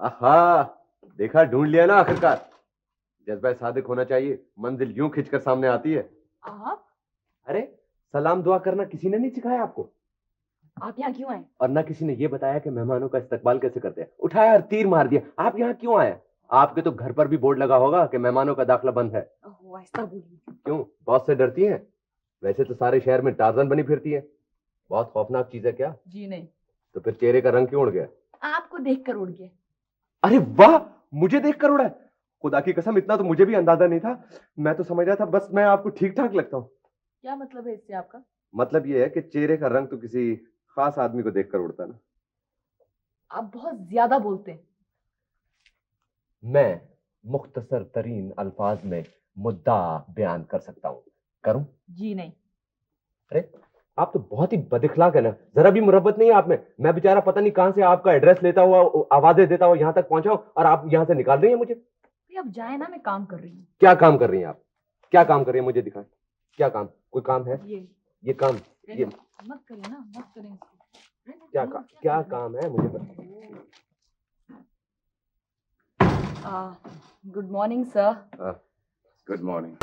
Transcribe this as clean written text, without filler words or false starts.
آہا دیکھا ڈھونڈ لیا نا آخرکار. جذبہ صادق ہونا چاہیے, منزل یوں کھنچ کر سامنے آتی ہے. آپ ارے سلام دعا کرنا کسی نے نہیں سکھایا آپ کو؟ آپ یہاں کیوں آئے؟ اور نہ کسی نے یہ بتایا کہ مہمانوں کا استقبال کیسے کرتے ہیں. اٹھایا اور تیر مار دیا. آپ یہاں کیوں آئے؟ آپ کے تو گھر پر بھی بورڈ لگا ہوگا کہ مہمانوں کا داخلہ بند ہے. ایسا بولیے. کیوں باس سے ڈرتی ہیں؟ ویسے تو سارے شہر میں ٹارزن بنی پھرتی ہیں. بہت خوفناک چیز ہے کیا؟ جی نہیں. تو پھر چہرے کا رنگ کیوں اڑ گیا؟ آپ کو دیکھ کر اڑ گیا. ارے واہ, مجھے دیکھ کر اڑا ہے؟ خدا کی قسم اتنا تو مجھے بھی اندازہ نہیں تھا. میں تو سمجھ رہا تھا بس میں آپ کو ٹھیک ٹھاک لگتا ہوں. کیا مطلب ہے اس سے آپ کا؟ مطلب یہ ہے کہ چہرے کا رنگ تو کسی خاص آدمی کو دیکھ کر اڑتا نا. آپ بہت زیادہ بولتے ہیں. میں مختصر ترین الفاظ میں مدعا بیان کر سکتا ہوں. کروں؟ جی نہیں. ارے آپ تو بہت ہی بد اخلاق ہے نا. ذرا بھی مربت نہیں ہے آپ میں. میں بیچارہ پتہ نہیں کہاں سے آپ کا ایڈریس لیتا ہوا, آوازیں دیتا ہوا یہاں تک پہنچا ہوں اور آپ یہاں سے نکال رہی ہیں مجھے. اب جائیں نا, میں کام کر رہی ہوں. کیا کام کر رہی ہیں آپ؟ کیا کام کر رہی ہیں مجھے دکھائیں. کیا کام؟ کوئی کام ہے؟ یہ کام یہ مت کریں نا, مت کریں. کیا کام ہے مجھے بتائیں. Good morning sir. Good morning.